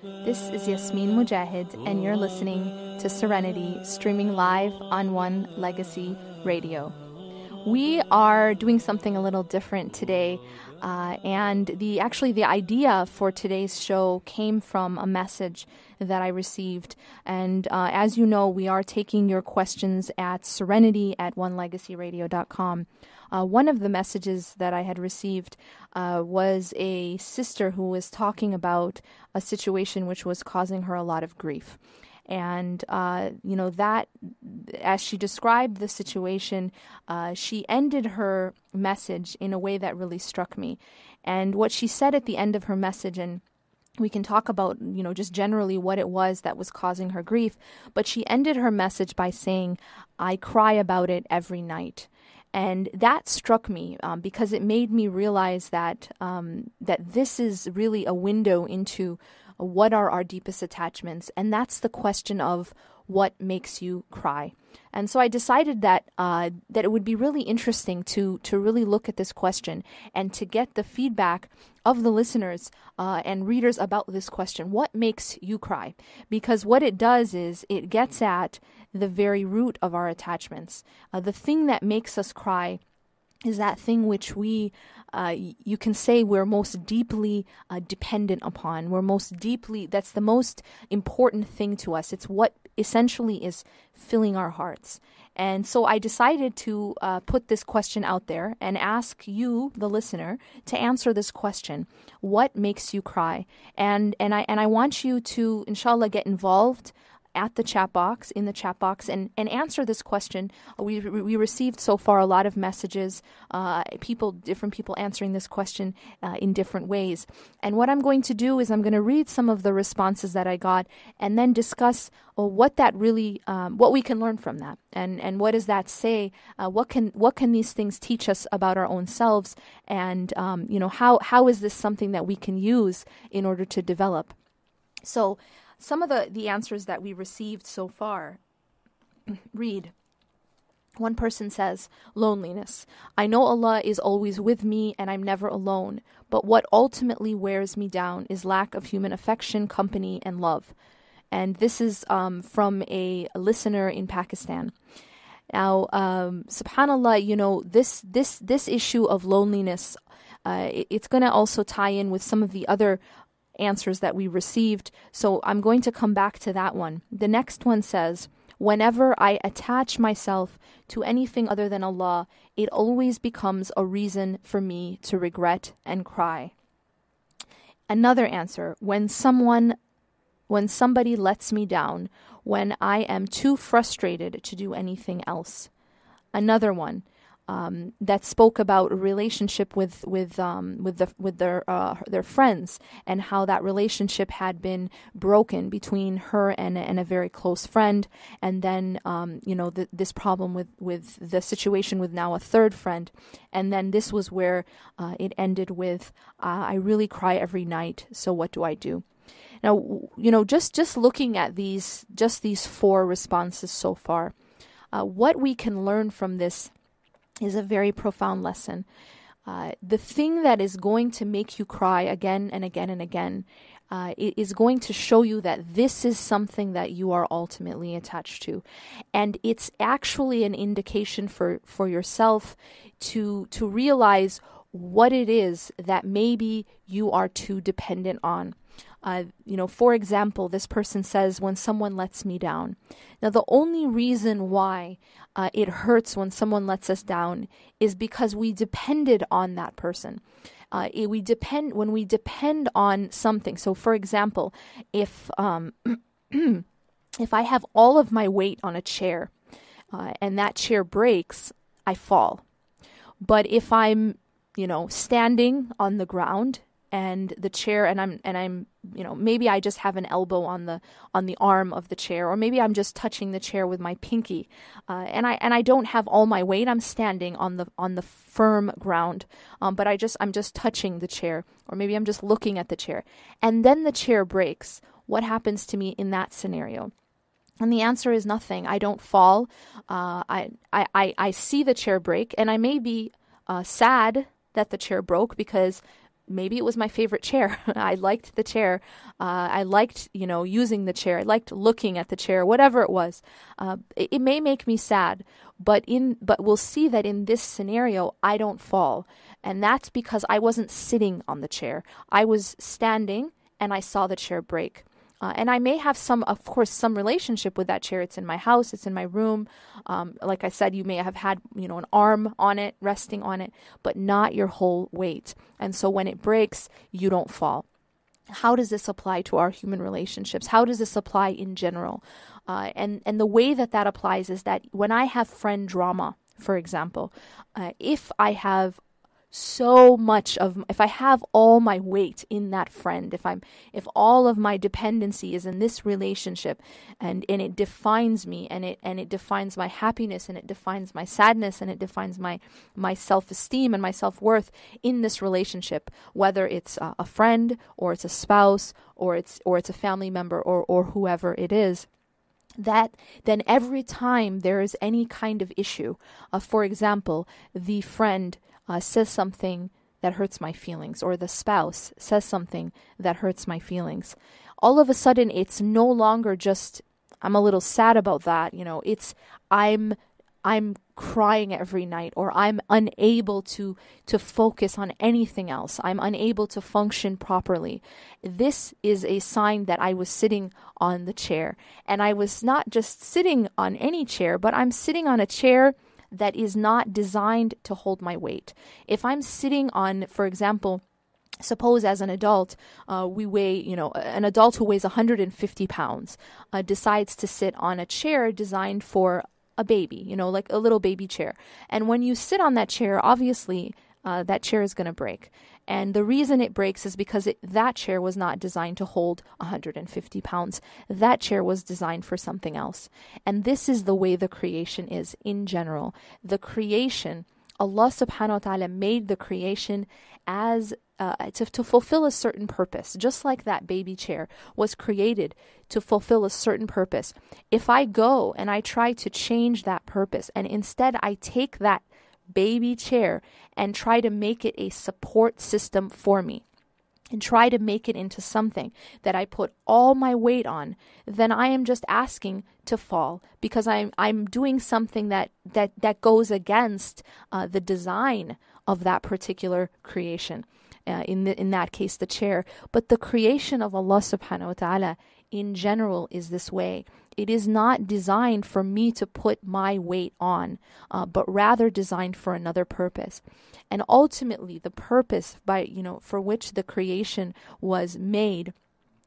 This is Yasmin Mogahed, and you're listening to Serenity, streaming live on One Legacy Radio. We are doing something a little different today, and the idea for today's show came from a message that I received. And as you know, we are taking your questions at serenity@onelegacyradio.com. One of the messages that I had received was a sister who was talking about a situation which was causing her a lot of grief. And, that as she described the situation, she ended her message in a way that really struck me. And what she said at the end of her message, and we can talk about, just generally what it was that was causing her grief, but she ended her message by saying, "I cry about it every night." And that struck me because it made me realize that this is really a window into what are our deepest attachments, and that's the question of what makes you cry. And so I decided that it would be really interesting to really look at this question and to get the feedback of the listeners and readers about this question. What makes you cry? Because what it does is it gets at the very root of our attachments. The thing that makes us cry is that thing which we, you can say we're most deeply dependent upon. That's the most important thing to us. It's what essentially is filling our hearts. And so I decided to put this question out there and ask you, the listener, to answer this question. What makes you cry? And I want you to, inshallah, get involved in the chat box, and answer this question. We received so far a lot of messages, different people answering this question in different ways. And what I'm going to do is I'm going to read some of the responses that I got, and then discuss what that really, what we can learn from that, and what does that say? What can these things teach us about our own selves? And how is this something that we can use in order to develop? So, some of the answers that we received so far read. One person says, loneliness. I know Allah is always with me and I'm never alone, but what ultimately wears me down is lack of human affection, company, and love. And this is from a listener in Pakistan. Now, subhanAllah, this issue of loneliness, it's going to also tie in with some of the other answers that we received, so I'm going to come back to that one. The next one says, whenever I attach myself to anything other than Allah, it always becomes a reason for me to regret and cry. Another answer, when somebody lets me down, when I am too frustrated to do anything else. Another one, that spoke about a relationship with their friends, and how that relationship had been broken between her and a very close friend, and then this problem with the situation with now a third friend, and then this was where it ended with I really cry every night. So what do I do? Now, just looking at these four responses so far, what we can learn from this is a very profound lesson. The thing that is going to make you cry again and again and again is going to show you that this is something that you are ultimately attached to. And it's actually an indication for yourself to realize what it is that maybe you are too dependent on. For example, this person says, when someone lets me down. Now, the only reason why it hurts when someone lets us down is because we depended on that person. When we depend on something. So, for example, if if I have all of my weight on a chair and that chair breaks, I fall. But if I'm, standing on the ground and the chair, and I'm maybe I just have an elbow on the arm of the chair, or maybe I'm just touching the chair with my pinky, and I don't have all my weight. I'm standing on the firm ground, but I'm just touching the chair, or maybe I'm just looking at the chair, and then the chair breaks. What happens to me in that scenario? And the answer is nothing. I don't fall. I see the chair break, and I may be sad that the chair broke, because maybe it was my favorite chair. I liked the chair. I liked, using the chair. I liked looking at the chair, whatever it was. It may make me sad, but we'll see that in this scenario, I don't fall. And that's because I wasn't sitting on the chair. I was standing and I saw the chair break. And I may have some relationship with that chair. It's in my house. It's in my room. Like I said, you may have had, an arm on it, resting on it, but not your whole weight. And so when it breaks, you don't fall. How does this apply to our human relationships? How does this apply in general? And the way that applies is that when I have friend drama, for example, if I have if I have all my weight in that friend, if all of my dependency is in this relationship, and it defines me, and it defines my happiness, and it defines my sadness, and it defines my self-esteem and my self-worth in this relationship, whether it's a friend or it's a spouse or it's a family member or whoever it is, that then every time there is any kind of issue, for example, the friend says something that hurts my feelings, or the spouse says something that hurts my feelings, all of a sudden it's no longer just, I'm a little sad about that, it's I'm crying every night, or I'm unable to focus on anything else. I'm unable to function properly. This is a sign that I was sitting on the chair, and I was not just sitting on any chair, but I'm sitting on a chair that is not designed to hold my weight. If I'm sitting on, for example, suppose as an adult, we weigh, an adult who weighs 150 pounds decides to sit on a chair designed for a baby, like a little baby chair. And when you sit on that chair, obviously, that chair is going to break. And the reason it breaks is because that chair was not designed to hold 150 pounds. That chair was designed for something else. And this is the way the creation is in general. The creation, Allah subhanahu wa ta'ala made the creation as to fulfill a certain purpose. Just like that baby chair was created to fulfill a certain purpose. If I go and I try to change that purpose, and instead I take that baby chair and try to make it a support system for me, and try to make it into something that I put all my weight on, then I am just asking to fall, because I'm doing something that goes against the design of that particular creation. In that case, the chair. But the creation of Allah subhanahu wa ta'ala in general is this way. It is not designed for me to put my weight on, but rather designed for another purpose. And ultimately, the purpose for which the creation was made,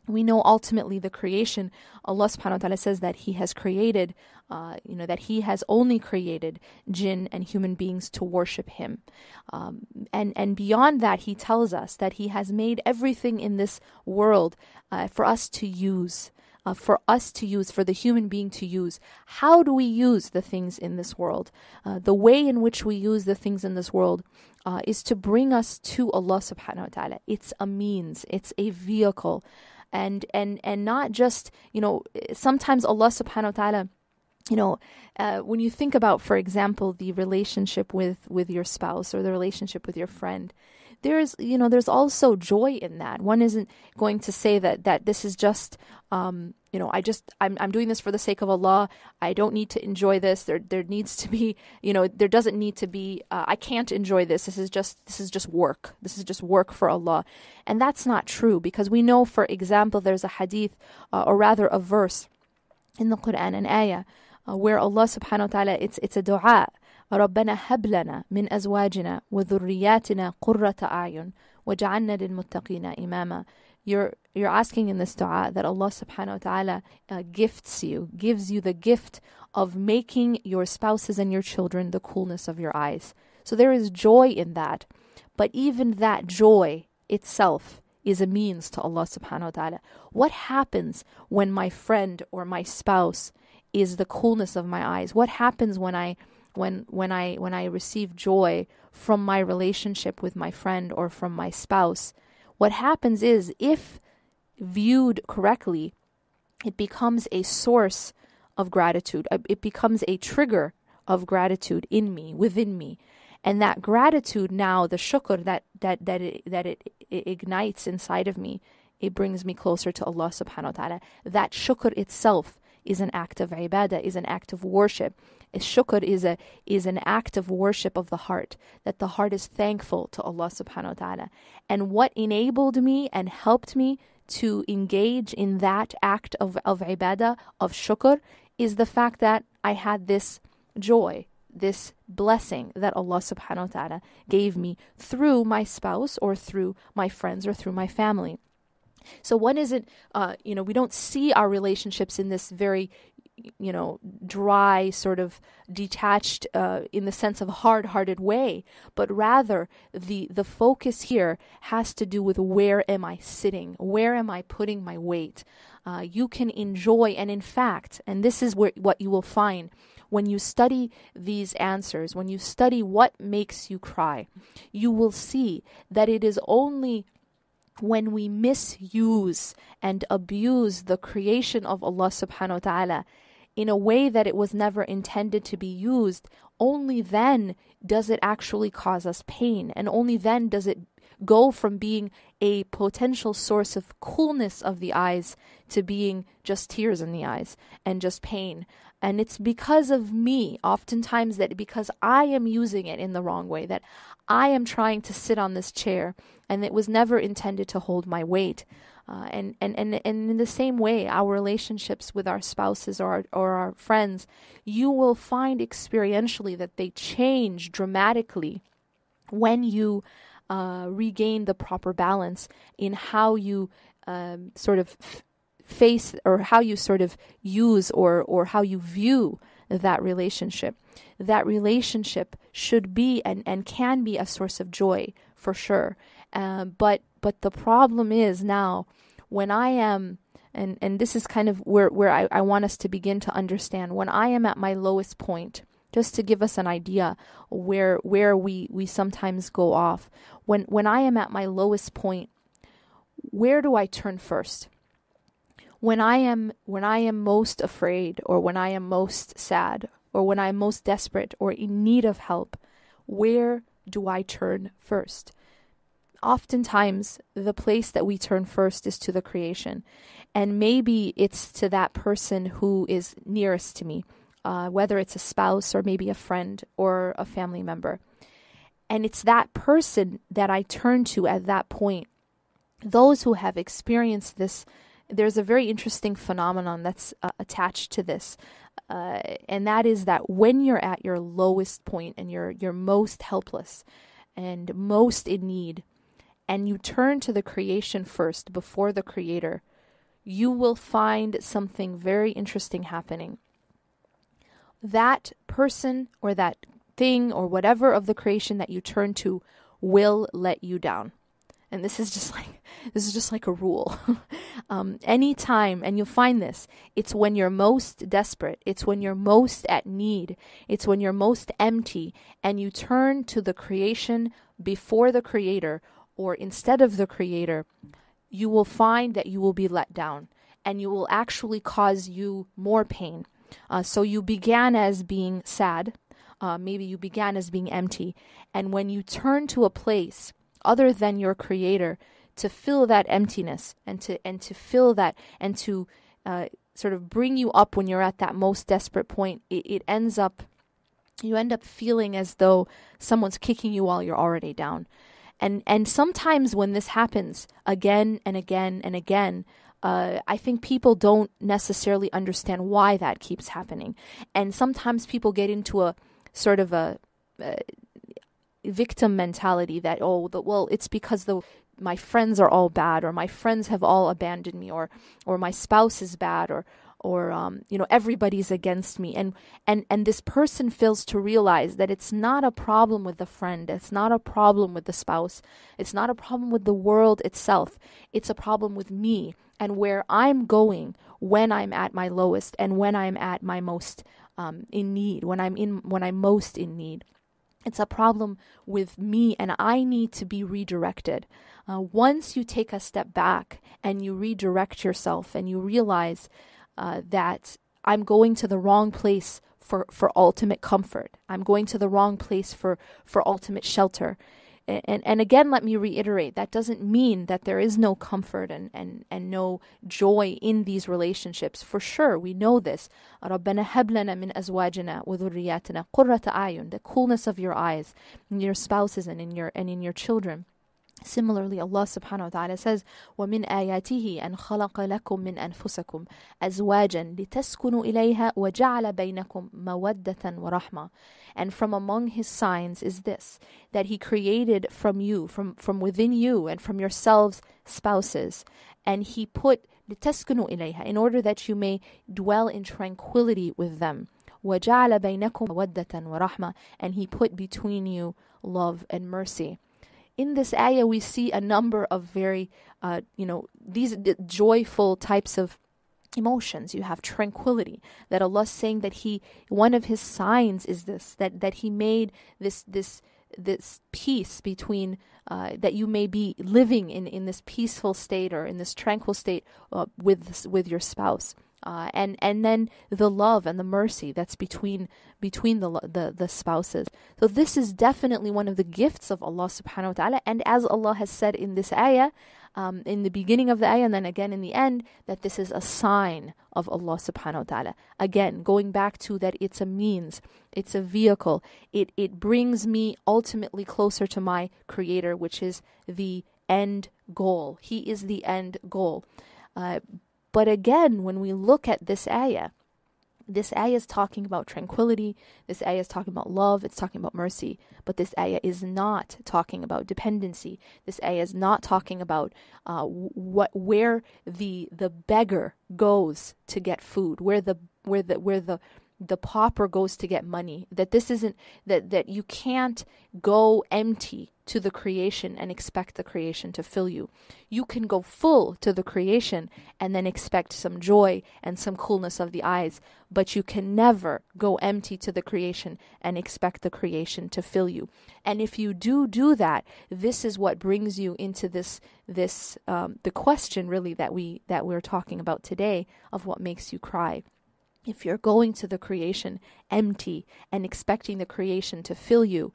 we know ultimately the creation, Allah subhanahu wa ta'ala says that He has created, that He has only created jinn and human beings to worship Him. And beyond that, He tells us that He has made everything in this world for us to use. For the human being to use. How do we use the things in this world? The way in which we use the things in this world is to bring us to Allah subhanahu wa ta'ala. It's a means, it's a vehicle. And not just, sometimes Allah subhanahu wa ta'ala, when you think about, for example, the relationship with your spouse or the relationship with your friend, there's also joy in that. One isn't going to say that this is just, I'm doing this for the sake of Allah. I don't need to enjoy this. There needs to be, there doesn't need to be, I can't enjoy this. This is just work. This is just work for Allah. And that's not true, because we know, for example, there's a hadith, or rather a verse in the Quran, an ayah, where Allah subhanahu wa ta'ala, it's a dua. ربنا هب لنا من أزواجنا وذرياتنا قرة أعين وجعلنا للمتقين إماما. You're asking in this dua that Allah subhanahu wa ta'ala gives you the gift of making your spouses and your children the coolness of your eyes. So there is joy in that. But even that joy itself is a means to Allah subhanahu wa ta'ala. What happens when my friend or my spouse is the coolness of my eyes? What happens when I receive joy from my relationship with my friend or from my spouse? What happens is, if viewed correctly, it becomes a source of gratitude. It becomes a trigger of gratitude in me, within me. And that gratitude now, the shukr that it ignites inside of me, it brings me closer to Allah subhanahu wa ta'ala. That shukr itself is an act of ibadah, is an act of worship. Shukr is an act of worship of the heart, that the heart is thankful to Allah subhanahu wa ta'ala. And what enabled me and helped me to engage in that act of ibadah, of shukr, is the fact that I had this joy, this blessing that Allah subhanahu wa ta'ala gave me through my spouse or through my friends or through my family. So one isn't, we don't see our relationships in this very, dry, sort of detached, in the sense of hard-hearted way, but rather the focus here has to do with where am I sitting? Where am I putting my weight? You can enjoy, and in fact, and this is what you will find when you study these answers, when you study what makes you cry, you will see that it is only when we misuse and abuse the creation of Allah subhanahu wa ta'ala in a way that it was never intended to be used, only then does it actually cause us pain. And only then does it go from being a potential source of coolness of the eyes to being just tears in the eyes and just pain. And it's because of me, oftentimes, that because I am using it in the wrong way, that I am trying to sit on this chair and it was never intended to hold my weight. And in the same way, our relationships with our spouses or our friends, you will find experientially that they change dramatically when you regain the proper balance in how you sort of face, or how you sort of use, or how you view that relationship. That relationship should be and can be a source of joy for sure. But the problem is now when I am, and this is kind of where I want us to begin to understand, when I am at my lowest point, just to give us an idea where we sometimes go off. When I am at my lowest point, where do I turn first? When I am most afraid, or when I am most sad, or when I am most desperate or in need of help, where do I turn first? Oftentimes, the place that we turn first is to the creation. And maybe it's to that person who is nearest to me, whether it's a spouse or maybe a friend or a family member. And it's that person that I turn to at that point. Those who have experienced this, there's a very interesting phenomenon that's attached to this. And that is that when you're at your lowest point and you're most helpless and most in need, and you turn to the creation first before the creator, you will find something very interesting happening. That person or that thing or whatever of the creation that you turn to will let you down. And this is just like a rule. Anytime, and you'll find this, it's when you're most desperate, it's when you're most at need, it's when you're most empty, and you turn to the creation before the creator, or instead of the creator, you will find that you will be let down, and you will actually cause you more pain. So you began as being sad, maybe you began as being empty, and when you turn to a place other than your creator to fill that emptiness and to fill that and to sort of bring you up when you're at that most desperate point, you end up feeling as though someone's kicking you while you're already down. And sometimes when this happens again and again and again, I think people don't necessarily understand why that keeps happening. And sometimes people get into a sort of a victim mentality that, it's because my friends are all bad, or my friends have all abandoned me, or my spouse is bad, or everybody's against me. And this person fails to realize that it's not a problem with the friend, it's not a problem with the spouse, it's not a problem with the world itself, it's a problem with me and where I'm going when I'm at my lowest and when I'm at my most in need, when I'm most in need. It's a problem with me, and I need to be redirected. Once you take a step back and you redirect yourself and you realize that I'm going to the wrong place for ultimate comfort. I'm going to the wrong place for ultimate shelter. And again, let me reiterate, that doesn't mean that there is no comfort and no joy in these relationships. For sure, we know this. رَبَّنَا هَبْ لَنَا مِنْ أَزْوَاجِنَا وَذُرِّيَّاتِنَا قُرَّةَ أَعْيُنٍ, the coolness of your eyes, in your spouses and in your children. Similarly, Allah subhanahu wa ta'ala says, وَمِنْ آيَاتِهِ أَنْ خَلَقَ لَكُم مِّنْ أَنفُسِكُمْ أَزْوَاجًا لِتَسْكُنُوا إِلَيْهَا وَجَعَلَ بَيْنَكُمْ مَوَدَّةً وَرَحْمَةً. And from among His signs is this, that He created from you, from within you and from yourselves, spouses. And He put لِتَسْكُنُوا إِلَيْهَا, in order that you may dwell in tranquility with them. وَجَعَلَ بَيْنَكُمْ مَوَدَّةً وَرَحْمَةً, and He put between you love and mercy. In this ayah, we see a number of very, these joyful types of emotions. You have tranquility, that Allah is saying that one of His signs is this, that He made this peace between, that you may be living in this peaceful state or in this tranquil state with your spouse. And then the love and the mercy that's between the spouses. So this is definitely one of the gifts of Allah subhanahu wa ta'ala. And as Allah has said in this ayah, in the beginning of the ayah and then again in the end, that this is a sign of Allah subhanahu wa ta'ala. Again, going back to that, it's a means, it's a vehicle. It brings me ultimately closer to my Creator, which is the end goal. He is the end goal. But again, when we look at this ayah is talking about tranquility, this ayah is talking about love, it's talking about mercy, but this ayah is not talking about dependency. This ayah is not talking about where the beggar goes to get food, where the pauper goes to get money. That this isn't, that you can't go empty to the creation and expect the creation to fill you. You can go full to the creation and then expect some joy and some coolness of the eyes, but you can never go empty to the creation and expect the creation to fill you. And if you do that, this is what brings you into the question really that we're talking about today, of what makes you cry. If you're going to the creation empty and expecting the creation to fill you,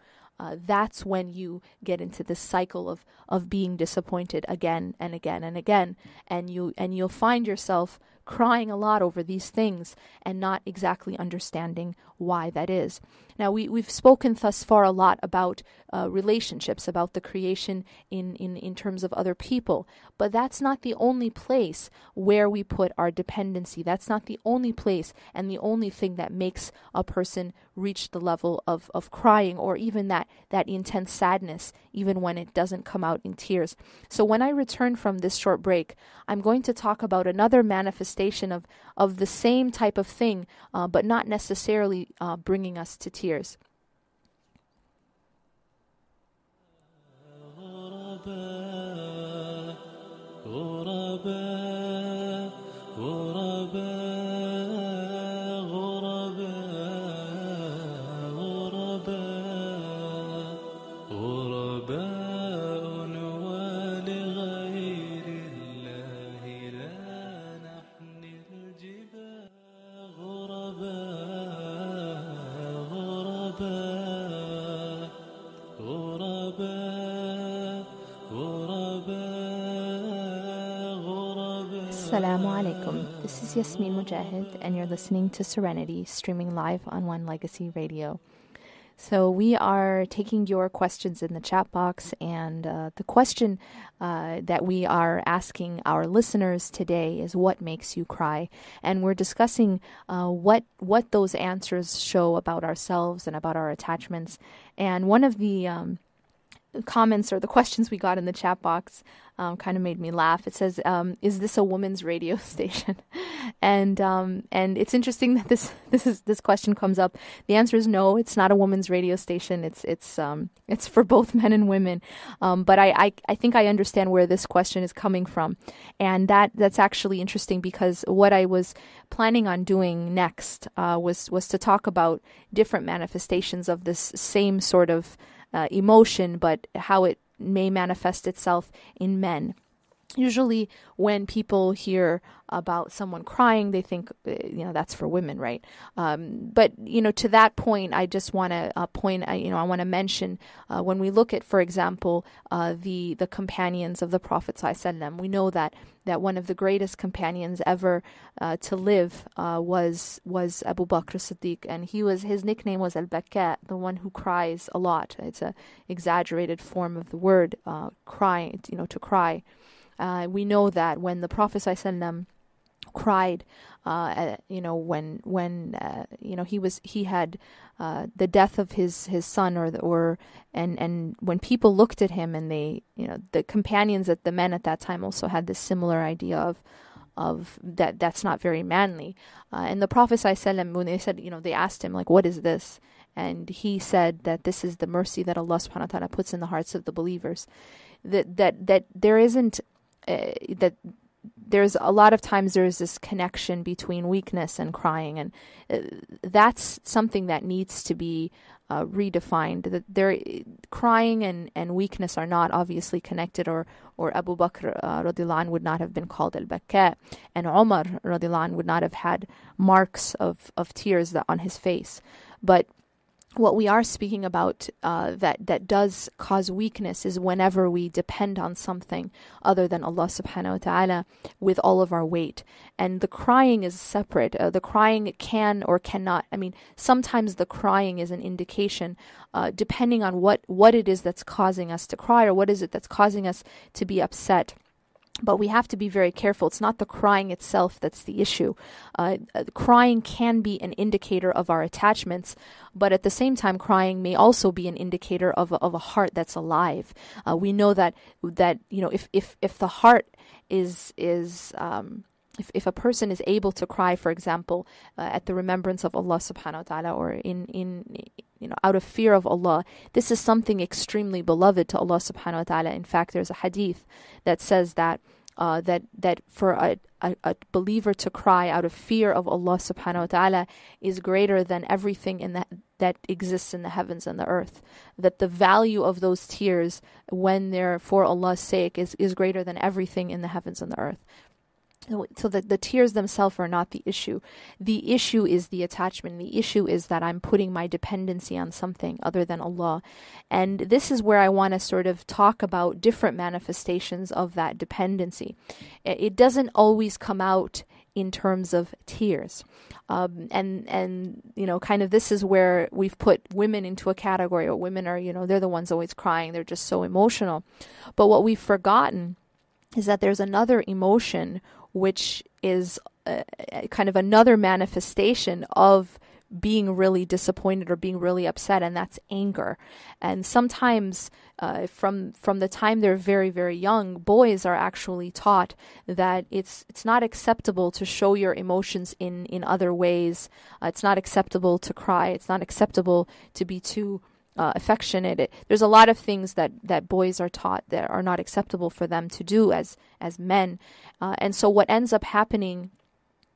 that's when you get into this cycle of being disappointed again and again and again, and you'll find yourself crying a lot over these things and not exactly understanding why that is. Now, we've spoken thus far a lot about relationships, about the creation in terms of other people, but that's not the only place where we put our dependency. That's not the only place and the only thing that makes a person reach the level of crying, or even that intense sadness, even when it doesn't come out in tears. So when I return from this short break, I'm going to talk about another manifestation of the same type of thing, but not necessarily bringing us to tears. Assalamu alaikum. This is Yasmin Mogahed, and you're listening to Serenity, streaming live on One Legacy Radio. So we are taking your questions in the chat box, and the question that we are asking our listeners today is, what makes you cry? And we're discussing what those answers show about ourselves and about our attachments. And one of the comments or the questions we got in the chat box kind of made me laugh. It says, "Is this a woman's radio station?" And it's interesting that this question comes up. The answer is no. It's not a woman's radio station. It's for both men and women. But I think I understand where this question is coming from, and that's actually interesting, because what I was planning on doing next was to talk about different manifestations of this same sort of emotion, but how it may manifest itself in men. Usually when people hear about someone crying, they think, that's for women, right? But, to that point, I just want to I want to mention when we look at, for example, the companions of the Prophet ﷺ, we know that one of the greatest companions ever to live was Abu Bakr Siddiq, and his nickname was Al-Bakka, the one who cries a lot. It's a exaggerated form of the word crying, to cry. We know that when the Prophet ﷺ cried, when he had the death of his son, and when people looked at him, and they, the companions, the men at that time also had this similar idea of that's not very manly. And the Prophet ﷺ, when they said, they asked him, like, what is this? And he said that this is the mercy that Allah subhanahu wa ta'ala puts in the hearts of the believers. That there isn't that there's a lot of times there's this connection between weakness and crying, and that's something that needs to be redefined. That crying and weakness are not obviously connected, or Abu Bakr radiallahu anh would not have been called al-Bakka, and Umar radiallahu anh would not have had marks of tears on his face. But what we are speaking about that does cause weakness is whenever we depend on something other than Allah subhanahu wa ta'ala with all of our weight. And the crying is separate. The crying can or cannot. Sometimes the crying is an indication, depending on what it is that's causing us to cry, or what is it that's causing us to be upset. But we have to be very careful. It's not the crying itself that's the issue. Crying can be an indicator of our attachments, but at the same time, crying may also be an indicator of a heart that's alive. We know that if the heart is if a person is able to cry, for example, at the remembrance of Allah subhanahu wa ta'ala, or in out of fear of Allah, this is something extremely beloved to Allah subhanahu wa ta'ala. In fact, there's a hadith that says that that for a believer to cry out of fear of Allah subhanahu wa ta'ala is greater than everything that exists in the heavens and the earth. That the value of those tears, when they're for Allah's sake, is greater than everything in the heavens and the earth. So that the tears themselves are not the issue. The issue is the attachment. The issue is that I'm putting my dependency on something other than Allah. And this is where I want to sort of talk about different manifestations of that dependency. It doesn't always come out in terms of tears. And kind of this is where we've put women into a category, or women are, they're the ones always crying. They're just so emotional. But what we've forgotten is that there's another emotion which is kind of another manifestation of being really disappointed or being really upset, and that's anger. And sometimes from the time they're very, very young, boys are actually taught that it's not acceptable to show your emotions in other ways. It's not acceptable to cry. It's not acceptable to be too affectionate. There's a lot of things that boys are taught that are not acceptable for them to do as men. And so what ends up happening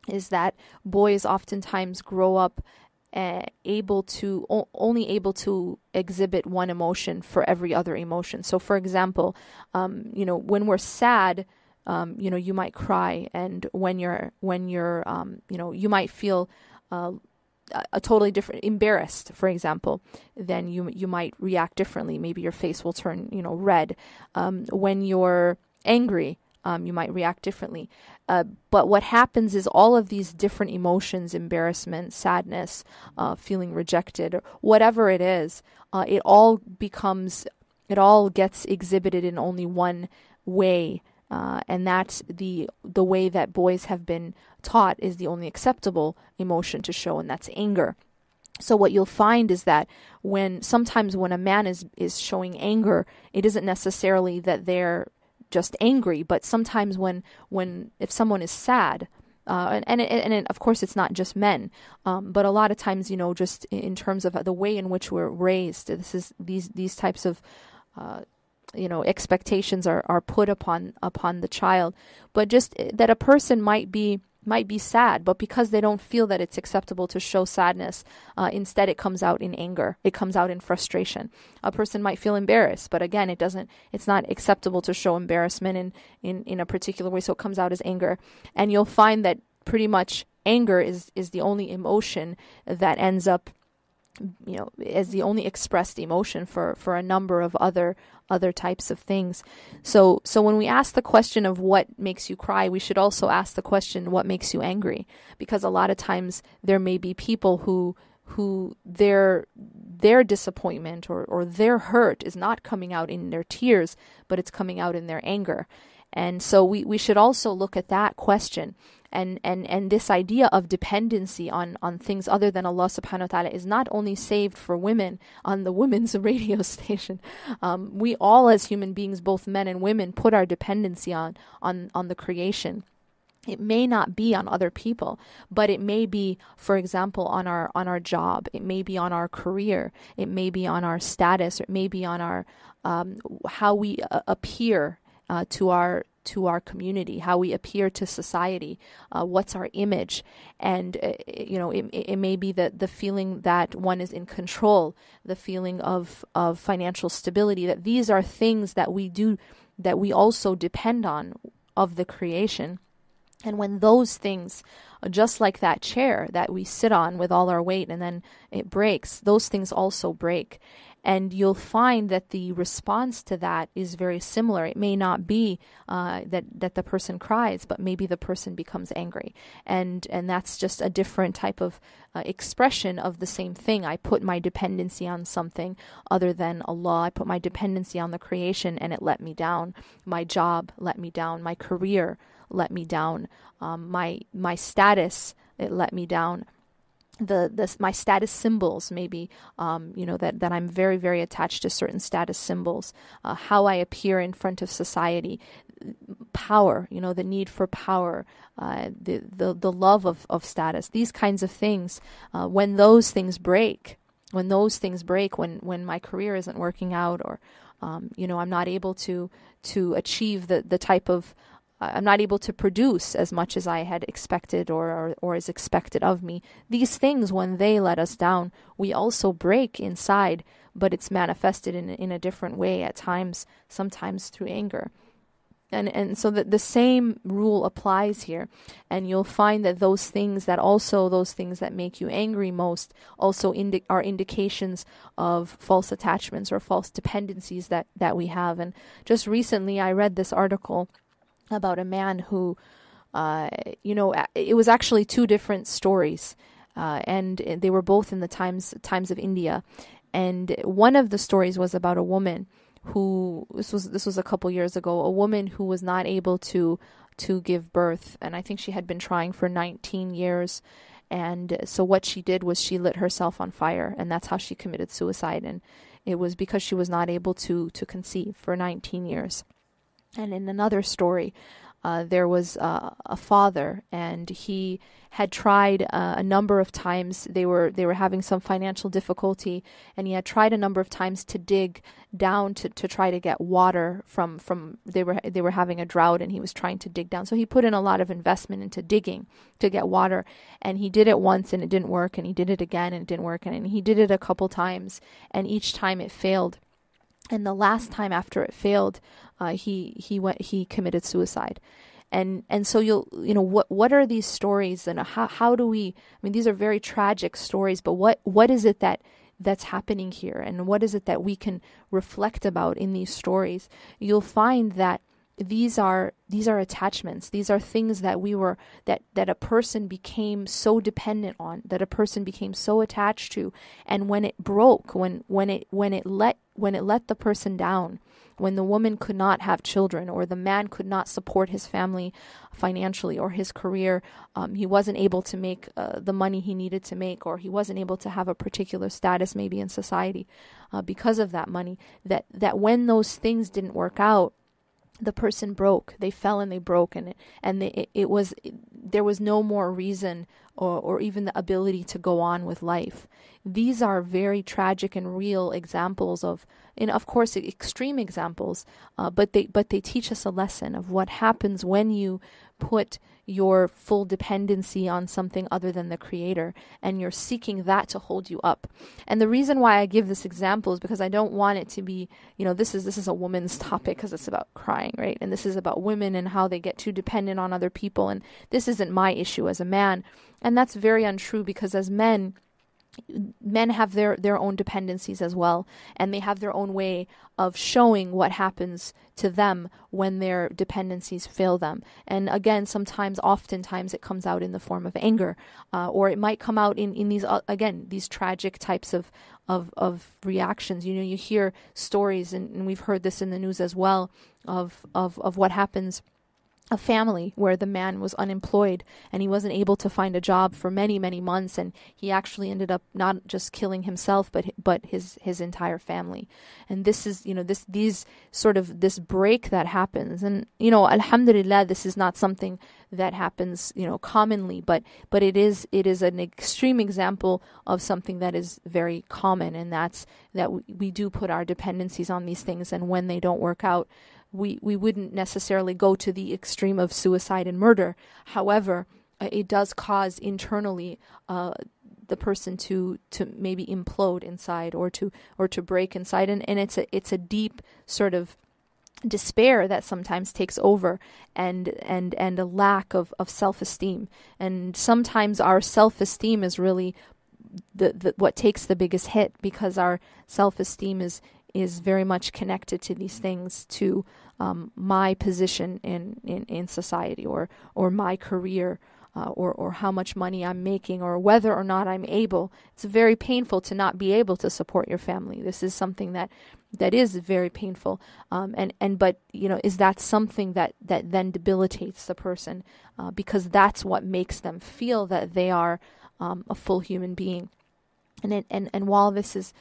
is that boys oftentimes grow up only able to exhibit one emotion for every other emotion. So for example, when we're sad, you might cry, and when you're you might feel a totally different, embarrassed, for example, then you might react differently. Maybe your face will turn, red. When you're angry, you might react differently. But what happens is all of these different emotions, embarrassment, sadness, feeling rejected, or whatever it is, it all gets exhibited in only one way. And that's the way that boys have been taught is the only acceptable emotion to show, and that's anger. So what you'll find is that sometimes when a man is showing anger, it isn't necessarily that they're just angry, but sometimes if someone is sad, and of course it's not just men, but a lot of times, just in terms of the way in which we're raised, these types of expectations are put upon the child. But just that a person might be might be sad, but because they don't feel that it's acceptable to show sadness, instead it comes out in anger. It comes out in frustration. A person might feel embarrassed, but again, it's not acceptable to show embarrassment in a particular way, so it comes out as anger. And you'll find that pretty much anger is the only emotion that ends up, as the only expressed emotion for a number of other types of things. So when we ask the question of what makes you cry, we should also ask the question, what makes you angry? Because a lot of times there may be people who their disappointment or their hurt is not coming out in their tears, but it's coming out in their anger. And so we should also look at that question. And this idea of dependency on things other than Allah subhanahu wa ta'ala is not only saved for women on the women's radio station. We all as human beings, both men and women, put our dependency on the creation. It may not be on other people, but it may be, for example, on our job. It may be on our career. It may be on our status. Or it may be on our how we appear to our community, how we appear to society, what's our image. And it may be the feeling that one is in control, the feeling of financial stability, that these are things that we do, that we also depend on of the creation. And when those things, just like that chair that we sit on with all our weight and then it breaks, those things also break. And you'll find that the response to that is very similar. It may not be that the person cries, but maybe the person becomes angry. And that's just a different type of expression of the same thing. I put my dependency on something other than Allah. I put my dependency on the creation and it let me down. My job let me down. My career let me down. My status, it let me down. My status symbols, maybe, that I'm very, very attached to certain status symbols, how I appear in front of society, power, the need for power, the love of status, these kinds of things. When those things break, when my career isn't working out, or, I'm not able to achieve the type of, I'm not able to produce as much as I had expected or is expected of me. These things, when they let us down, we also break inside, but it's manifested in a different way at times, sometimes through anger. And so the same rule applies here. And you'll find that those things that make you angry most also are indications of false attachments or false dependencies that we have. And just recently I read this article about a man who, it was actually two different stories, and they were both in the times of India. And one of the stories was about a woman who, this was a couple years ago, a woman who was not able to give birth, and I think she had been trying for 19 years. And so what she did was she lit herself on fire, and that's how she committed suicide. And it was because she was not able to conceive for 19 years. And in another story, there was a father, and he had tried a number of times. They were having some financial difficulty, and he had tried a number of times to dig down to try to get water from they were having a drought, and he was trying to dig down. So he put in a lot of investment into digging to get water, and he did it once and it didn't work, and he did it again and it didn't work, and he did it a couple times, and each time it failed. And the last time after it failed, he committed suicide. And so what are these stories, and how do we, these are very tragic stories, but what is it that's happening here, and what is it that we can reflect about in these stories? You'll find that these are attachments. These are things that that a person became so dependent on, that a person became so attached to, and when it broke, when it let the person down, when the woman could not have children, or the man could not support his family financially, or his career, he wasn't able to make the money he needed to make, or he wasn't able to have a particular status maybe in society because of that money, that when those things didn't work out, the person broke. They fell and they broke, and there was no more reason or even the ability to go on with life. These are very tragic and real examples and of course extreme examples, but they teach us a lesson of what happens when you put your full dependency on something other than the Creator, and you're seeking that to hold you up. And the reason why I give this example is because I don't want it to be, this is a woman's topic because it's about crying, right? And this is about women and how they get too dependent on other people. And this isn't my issue as a man. And that's very untrue, because as men have their own dependencies as well, and they have their own way of showing what happens to them when their dependencies fail them. And again, oftentimes it comes out in the form of anger, or it might come out in these these tragic types of reactions. You hear stories, and we've heard this in the news as well, of what happens. A family where the man was unemployed and he wasn't able to find a job for many, many months, and he actually ended up not just killing himself but his entire family. And this is this break that happens. And alhamdulillah, this is not something that happens commonly, but it is an extreme example of something that is very common, and that's that we do put our dependencies on these things, and when they don't work out, we wouldn't necessarily go to the extreme of suicide and murder. However, it does cause internally the person to maybe implode inside, or to break inside, and it's a deep sort of despair that sometimes takes over, and a lack of self-esteem. And sometimes our self-esteem is really the what takes the biggest hit, because our self-esteem is very much connected to these things, to my position in society, or my career, or how much money I'm making, or whether or not I'm able. It's very painful to not be able to support your family. This is something that is very painful. But is that something that then debilitates the person, because that's what makes them feel that they are a full human being. And while this is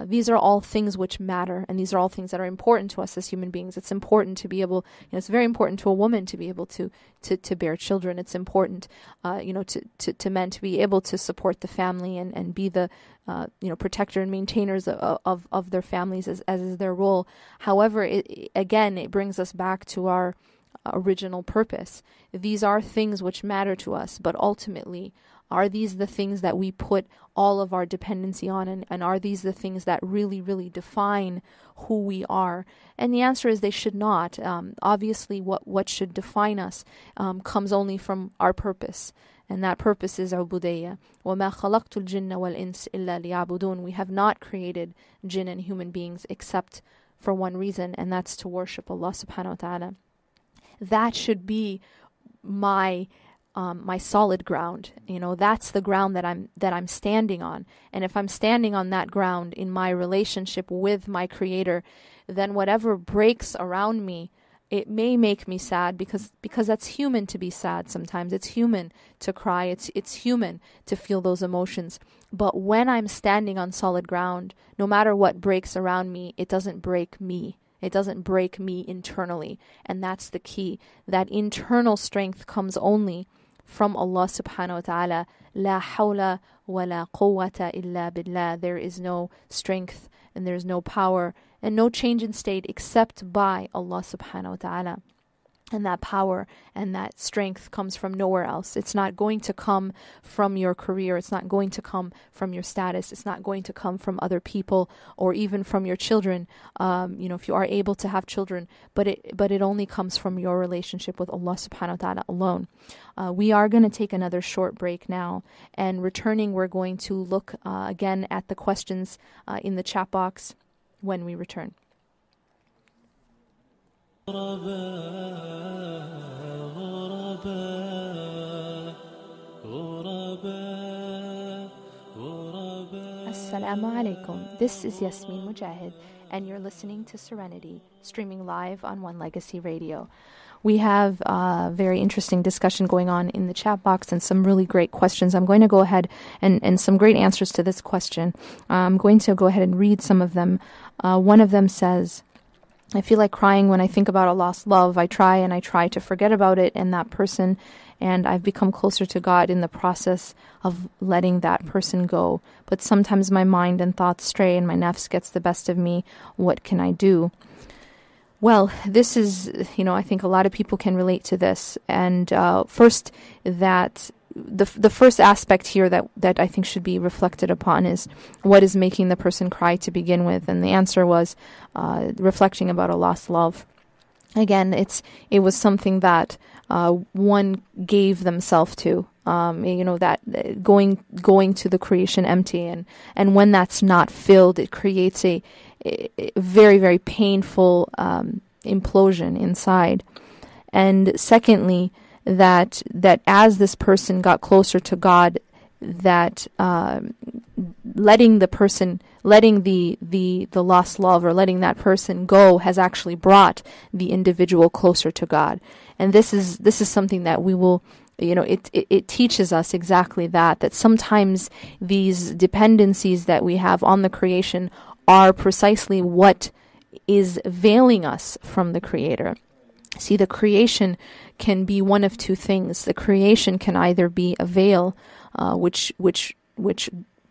these are all things which matter, and these are all things that are important to us as human beings. It's important to be able, it's very important to a woman to be able to bear children. It's important, to men to be able to support the family and be the, protector and maintainers of their families as is their role. However, it brings us back to our original purpose. These are things which matter to us, but ultimately, are these the things that we put all of our dependency on, and are these the things that really, really define who we are? And the answer is they should not. Obviously, what should define us comes only from our purpose, and that purpose is ubudiyya. وَمَا خَلَقْتُ الْجِنَّ وَالْإِنسِ إِلَّا لِيَعْبُدُونَ. We have not created jinn and human beings except for one reason, and that's to worship Allah subhanahu wa ta'ala. That should be my solid ground. That's the ground that I'm standing on. And if I'm standing on that ground in my relationship with my Creator, then whatever breaks around me, it may make me sad, because that's human to be sad sometimes. It's human to cry. It's human to feel those emotions. But when I'm standing on solid ground, no matter what breaks around me, it doesn't break me. It doesn't break me internally. And that's the key. That internal strength comes only from Allah subhanahu wa ta'ala. La hawla wa la quwwata illa billah. There is no strength and there is no power and no change in state except by Allah subhanahu wa ta'ala. And that power and that strength comes from nowhere else. It's not going to come from your career. It's not going to come from your status. It's not going to come from other people or even from your children. If you are able to have children, but it only comes from your relationship with Allah subhanahu wa ta'ala alone. We are going to take another short break now, and returning, we're going to look again at the questions in the chat box when we return. Assalamu alaikum. This is Yasmin Mogahed, and you're listening to Serenity, streaming live on One Legacy Radio. We have a very interesting discussion going on in the chat box and some really great questions. I'm going to go ahead and some great answers to this question. I'm going to go ahead and read some of them. One of them says, I feel like crying when I think about a lost love. I try to forget about it and that person, and I've become closer to God in the process of letting that person go. But sometimes my mind and thoughts stray and my nafs gets the best of me. What can I do? Well, this is, I think a lot of people can relate to this. And first, that the first aspect here that I think should be reflected upon is what is making the person cry to begin with. And the answer was reflecting about Allah's love. Again, it was something that one gave themselves to. That going to the creation empty, and when that's not filled, it creates a very, very painful implosion inside. And secondly, that as this person got closer to God, that letting the lost love, or letting that person go, has actually brought the individual closer to God. And this is something that we will, it teaches us exactly that sometimes these dependencies that we have on the creation are precisely what is veiling us from the Creator. See, the creation can be one of two things. The creation can either be a veil, which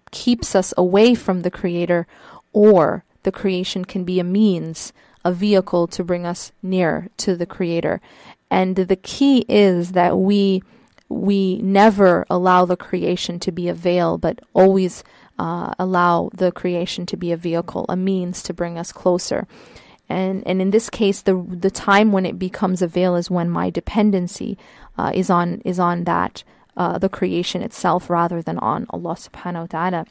keeps us away from the Creator, or the creation can be a means, a vehicle to bring us near to the Creator. And the key is that we never allow the creation to be a veil, but always allow the creation to be a vehicle, a means to bring us closer. And in this case, the time when it becomes a veil is when my dependency is on that the creation itself, rather than on Allah subhanahu wa ta'ala.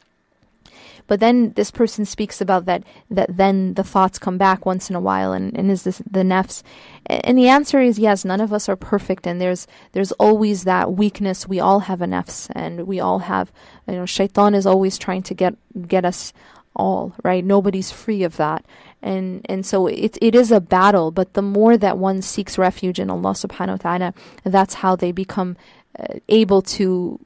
But then this person speaks about that then the thoughts come back once in a while, and is this the nafs? And the answer is yes, none of us are perfect, and there's always that weakness. We all have a nafs, and we all have, shaitan is always trying to get us all, right? Nobody's free of that. And so it is a battle, but the more that one seeks refuge in Allah subhanahu wa ta'ala, that's how they become able to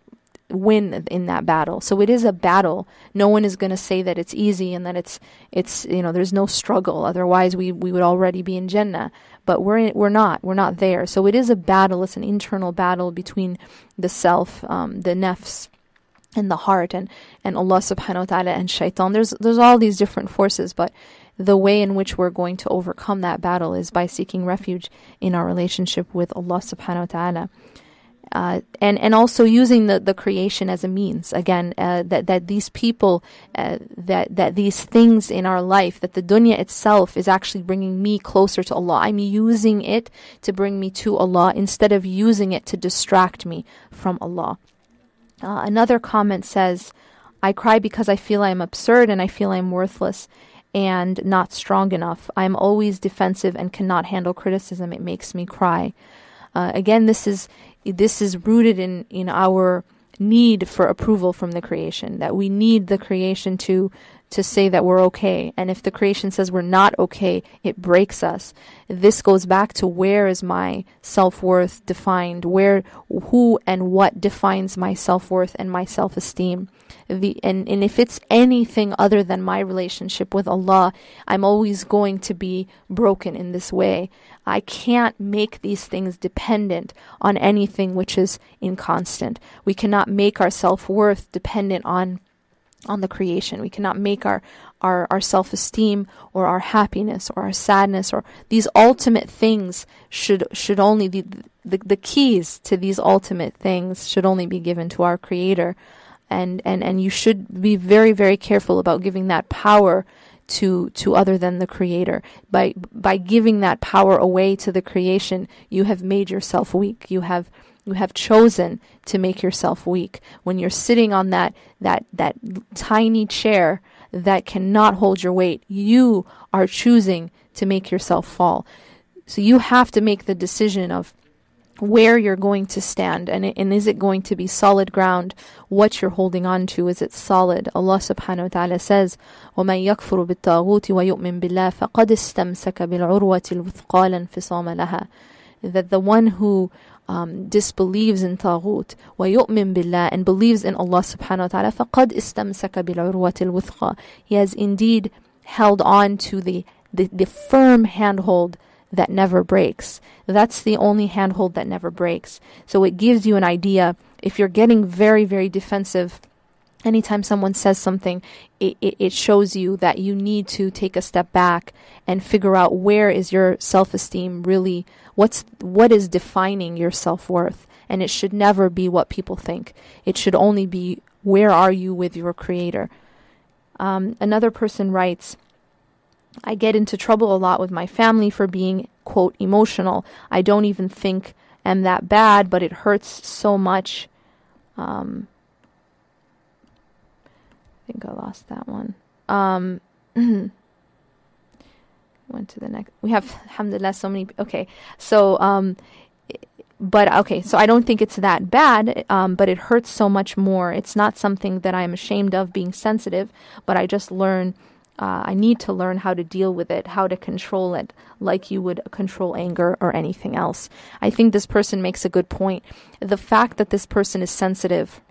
win in that battle. So it is a battle. No one is going to say that it's easy and that it's there's no struggle. Otherwise we would already be in Jannah. But we're not there. So it is a battle. It's an internal battle between the self, the nafs, and the heart, and Allah subhanahu wa ta'ala, and shaitan. There's all these different forces, but the way in which we're going to overcome that battle is by seeking refuge in our relationship with Allah subhanahu wa ta'ala. And also using the creation as a means, again, that these people, that these things in our life, that the dunya itself is actually bringing me closer to Allah. I'm using it to bring me to Allah instead of using it to distract me from Allah. Another comment says, I cry because I feel I'm absurd and I feel I'm worthless and not strong enough. I'm always defensive and cannot handle criticism. It makes me cry. Again, this is rooted in our need for approval from the creation, that we need the creation to say that we're okay. And if the creation says we're not okay, it breaks us. This goes back to, where is my self-worth defined? Who and what defines my self-worth and my self-esteem? And if it's anything other than my relationship with Allah, I'm always going to be broken in this way. I can't make these things dependent on anything which is inconstant. We cannot make our self-worth dependent on the creation. We cannot make our self-esteem or our happiness or our sadness, or these ultimate things should only be the keys to these ultimate things should only be given to our Creator. And you should be very, very careful about giving that power to other than the Creator. By giving that power away to the creation, you have made yourself weak. You have chosen to make yourself weak. When you're sitting on that tiny chair that cannot hold your weight, you are choosing to make yourself fall. So you have to make the decision of where you're going to stand, and is it going to be solid ground? What you're holding on to, is it solid? Allah subhanahu wa ta'ala says, وَمَنْ يَكْفُرُ بِالطَّاغُوتِ وَيُؤْمِنْ بِاللَّهِ فَقَدْ اسْتَمْسَكَ بِالْعُرْوَةِ الْوُثْقَى لَا انْفِصَامَ لَهَا. That the one who disbelieves in Taghut, وَيُؤْمِنْ بِاللَّهِ, and believes in Allah subhanahu wa ta'ala, فَقَدْ اسْتَمْسَكَ بِالْعُرْوَةِ الْوُثْقَى, he has indeed held on to the firm handhold that never breaks. That's the only handhold that never breaks. So it gives you an idea. If you're getting very, very defensive anytime someone says something, it shows you that you need to take a step back and figure out where is your self-esteem really, what is defining your self-worth. And it should never be what people think. It should only be, where are you with your Creator? Another person writes, I get into trouble a lot with my family for being, quote, emotional. I don't even think I'm that bad, but it hurts so much. I think I lost that one. Went to the next. We have, alhamdulillah, so many. Okay. So, so I don't think it's that bad, but it hurts so much more. It's not something that I'm ashamed of, being sensitive, but I just learn, I need to learn how to deal with it, how to control it, like you would control anger or anything else. I think this person makes a good point. The fact that this person is sensitive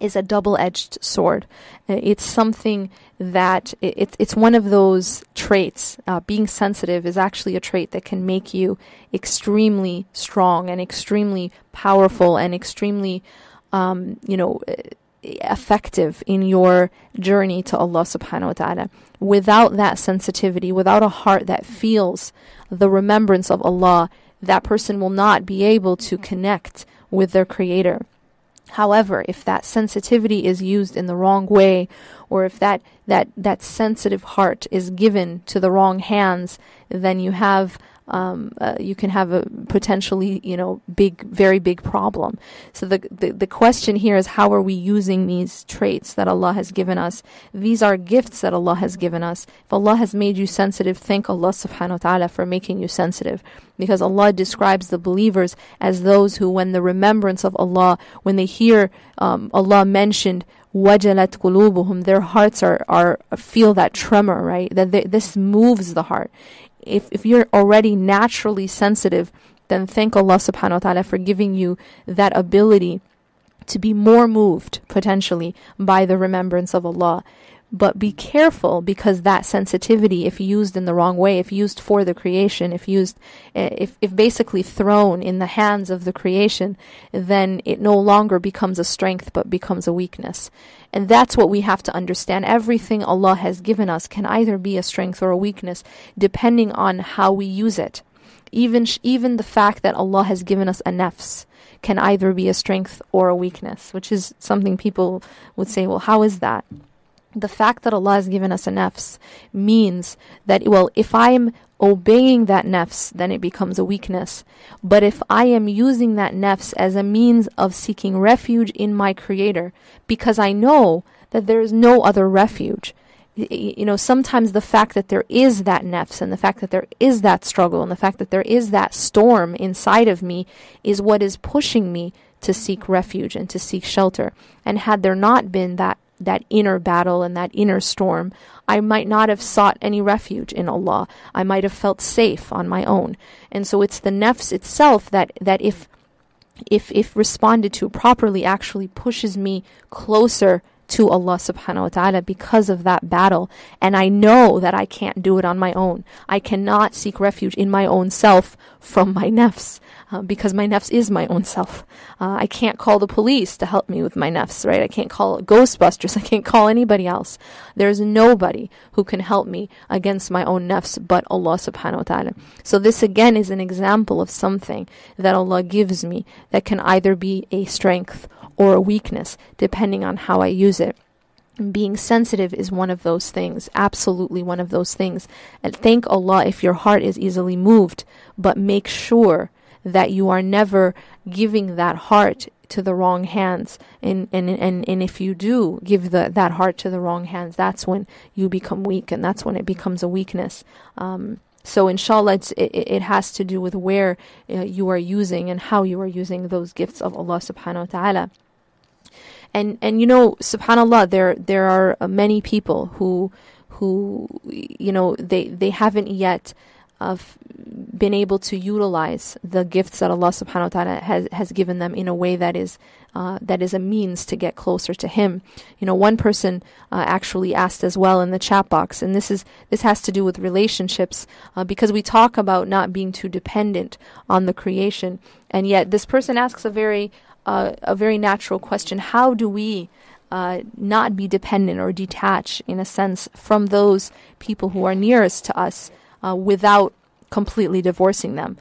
is a double-edged sword. It's something that, it's one of those traits. Being sensitive is actually a trait that can make you extremely strong and extremely powerful and extremely, effective in your journey to Allah subhanahu wa ta'ala. Without that sensitivity, without a heart that feels the remembrance of Allah, that person will not be able to connect with their Creator. However, if that sensitivity is used in the wrong way, or if that sensitive heart is given to the wrong hands, then you have you can have a potentially very big problem. So the question here is, how are we using these traits that Allah has given us? These are gifts that Allah has given us. If Allah has made you sensitive, thank Allah subhanahu wa ta'ala for making you sensitive, because Allah describes the believers as those who, when the remembrance of Allah, when they hear Allah mentioned, wajalat qulubuhum, their hearts are feel that tremor, right? This moves the heart. If you're already naturally sensitive, then thank Allah subhanahu wa ta'ala for giving you that ability to be more moved, potentially, by the remembrance of Allah. But be careful, because that sensitivity, if used in the wrong way, if used for the creation, if basically thrown in the hands of the creation, then it no longer becomes a strength, but becomes a weakness. And that's what we have to understand. Everything Allah has given us can either be a strength or a weakness, depending on how we use it. Even the fact that Allah has given us a nafs can either be a strength or a weakness, which is something people would say, well, how is that? The fact that Allah has given us a nafs means that, well, if I'm obeying that nafs, then it becomes a weakness. But if I am using that nafs as a means of seeking refuge in my Creator, because I know that there is no other refuge, sometimes the fact that there is that nafs, and the fact that there is that struggle, and the fact that there is that storm inside of me is what is pushing me to seek refuge and to seek shelter. And had there not been that inner battle and that inner storm, I might not have sought any refuge in Allah. I might have felt safe on my own. And so it's the nafs itself that if responded to properly, actually pushes me closer to Allah subhanahu wa ta'ala because of that battle. And I know that I can't do it on my own. I cannot seek refuge in my own self from my nafs, because my nafs is my own self. I can't call the police to help me with my nafs, right? I can't call Ghostbusters. I can't call anybody else. There's nobody who can help me against my own nafs but Allah subhanahu wa ta'ala. So this again is an example of something that Allah gives me that can either be a strength or a weakness, depending on how I use it. Being sensitive is one of those things, absolutely one of those things. And thank Allah if your heart is easily moved, but make sure that you are never giving that heart to the wrong hands. And if you do give that heart to the wrong hands, that's when you become weak, and that's when it becomes a weakness. So inshallah, it has to do with where you are using and how you are using those gifts of Allah subhanahu wa ta'ala. And subhanallah, there are many people who they haven't yet been able to utilize the gifts that Allah subhanahu wa ta'ala has given them in a way that is a means to get closer to Him. One person actually asked as well in the chat box, and this has to do with relationships, because we talk about not being too dependent on the creation, and yet this person asks a very natural question: how do we not be dependent or detach, in a sense, from those people who are nearest to us without completely divorcing them.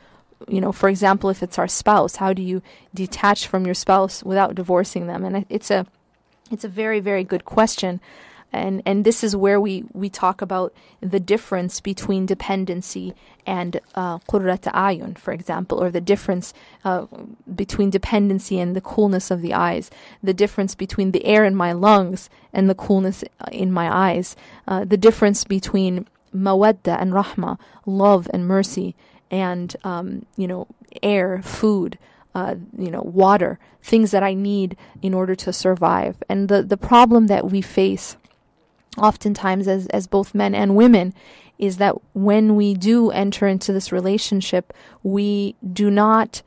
For example, if it's our spouse, how do you detach from your spouse without divorcing them? And it's a very, very good question. And this is where we talk about the difference between dependency and qurrat ayun, for example, or the difference between dependency and the coolness of the eyes, the difference between the air in my lungs and the coolness in my eyes, the difference between mawadda and rahma, love and mercy, and air, food, water, things that I need in order to survive. And the problem that we face oftentimes as both men and women is that when we do enter into this relationship, we do not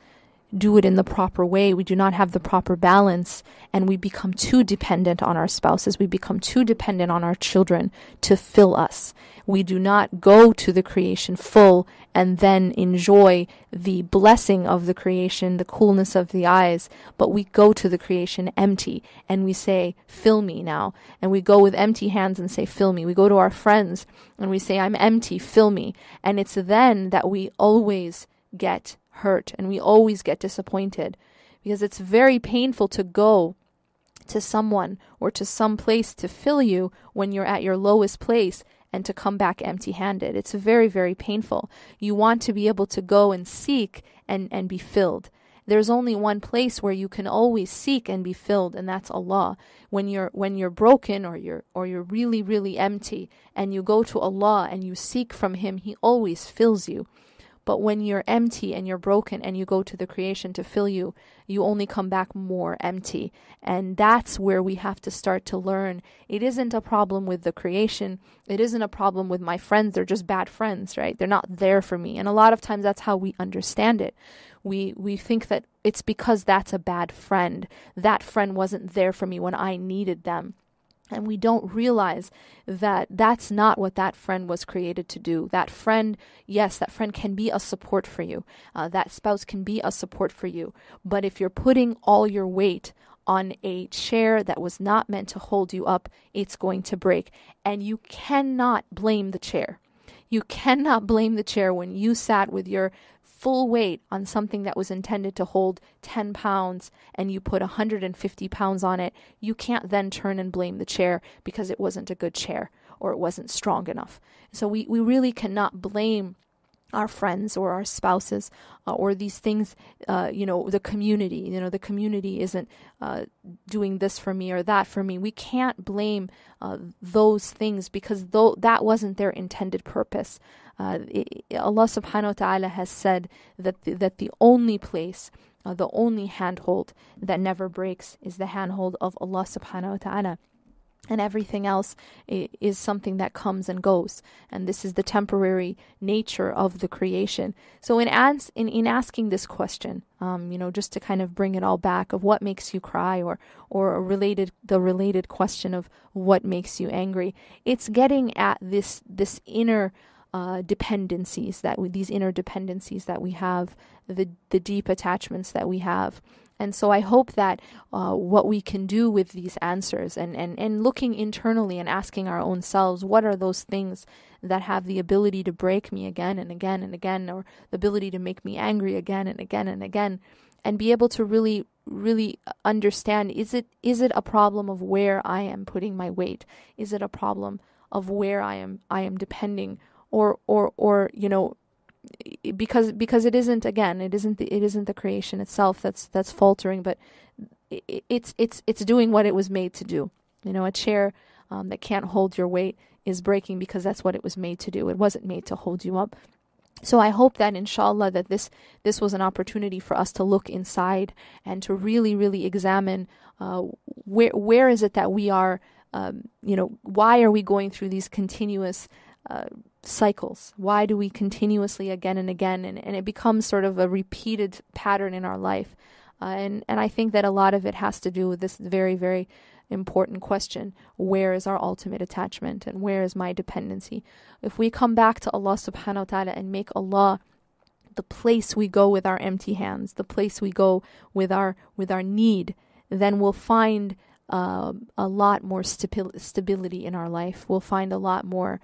do it in the proper way. We do not have the proper balance, and we become too dependent on our spouses. We become too dependent on our children to fill us. We do not go to the creation full and then enjoy the blessing of the creation, the coolness of the eyes, but we go to the creation empty and we say, fill me now. And we go with empty hands and say, fill me. We go to our friends and we say, I'm empty, fill me. And it's then that we always get hurt and we always get disappointed, because it's very painful to go to someone or to some place to fill you when you're at your lowest place and to come back empty-handed. It's very, very painful. You want to be able to go and seek and be filled. There's only one place where you can always seek and be filled, and that's Allah. When you're broken or you're really, really empty, and you go to Allah and you seek from Him, He always fills you. But when you're empty and you're broken and you go to the creation to fill you, you only come back more empty. And that's where we have to start to learn. It isn't a problem with the creation. It isn't a problem with my friends. They're just bad friends, right? They're not there for me. And a lot of times that's how we understand it. We think that it's because that's a bad friend. That friend wasn't there for me when I needed them. And we don't realize that that's not what that friend was created to do. That friend, yes, that friend can be a support for you. That spouse can be a support for you. But if you're putting all your weight on a chair that was not meant to hold you up, it's going to break. And you cannot blame the chair. You cannot blame the chair when you sat with your full weight on something that was intended to hold 10 pounds and you put 150 pounds on it. You can't then turn and blame the chair because it wasn't a good chair or it wasn't strong enough. So we really cannot blame our friends or our spouses or these things, the community. The community isn't doing this for me or that for me. We can't blame those things because that wasn't their intended purpose. Allah subhanahu wa ta'ala has said that the only place, the only handhold that never breaks is the handhold of Allah subhanahu wa ta'ala. And everything else is something that comes and goes. And this is the temporary nature of the creation. So in asking this question, just to kind of bring it all back of what makes you cry or the related question of what makes you angry, it's getting at this inner dependencies these inner dependencies that we have, the deep attachments that we have. And so I hope that what we can do with these answers and looking internally and asking our own selves, what are those things that have the ability to break me again and again and again, or the ability to make me angry again and again and again, and be able to really, really understand, is it a problem of where I am putting my weight? Is it a problem of where I am depending? Or because it isn't the creation itself that's faltering, but it's doing what it was made to do. A chair that can't hold your weight is breaking because that's what it was made to do. It wasn't made to hold you up. So I hope that inshallah that this was an opportunity for us to look inside and to really, really examine where is it that we are, why are we going through these continuous cycles? Why do we continuously again and again, and it becomes sort of a repeated pattern in our life? And I think that a lot of it has to do with this very, very important question: where is our ultimate attachment and where is my dependency? If we come back to Allah subhanahu wa ta'ala and make Allah the place we go with our empty hands, the place we go with our need, then we'll find a lot more stability in our life. We'll find a lot more,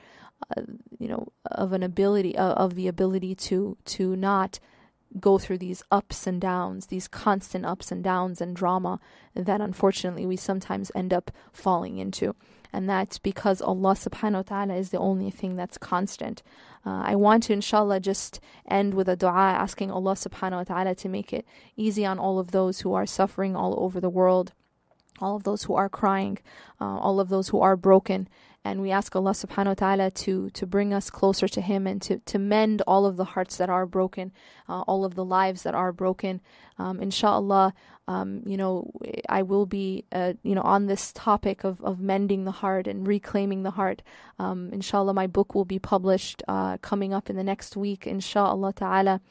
of an ability, of the ability to not go through these ups and downs, these constant ups and downs and drama that unfortunately we sometimes end up falling into. And that's because Allah subhanahu wa ta'ala is the only thing that's constant. I want to, inshallah, just end with a dua asking Allah subhanahu wa ta'ala to make it easy on all of those who are suffering all over the world, all of those who are crying, all of those who are broken. And we ask Allah subhanahu wa ta'ala to bring us closer to Him and to mend all of the hearts that are broken, all of the lives that are broken. Inshallah, I will be, on this topic of mending the heart and reclaiming the heart. Inshallah, my book will be published coming up in the next week, inshallah ta'ala.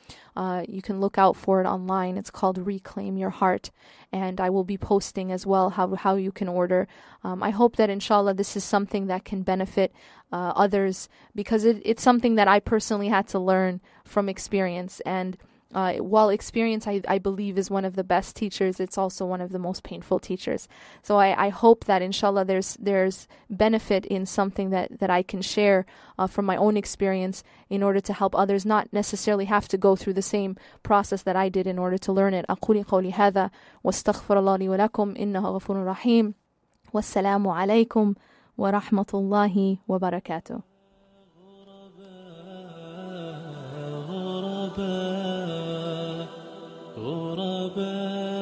You can look out for it online. It's called Reclaim Your Heart. And I will be posting as well how you can order. I hope that inshallah this is something that can benefit others, because it's something that I personally had to learn from experience. And while experience, I believe, is one of the best teachers, it's also one of the most painful teachers. So I hope that inshallah there's benefit in something that I can share from my own experience in order to help others not necessarily have to go through the same process that I did in order to learn it. أقول قولي هذا واستغفر الله لي ولكم إنه غفور رحيم والسلام عليكم ورحمة الله وبركاته. غرباء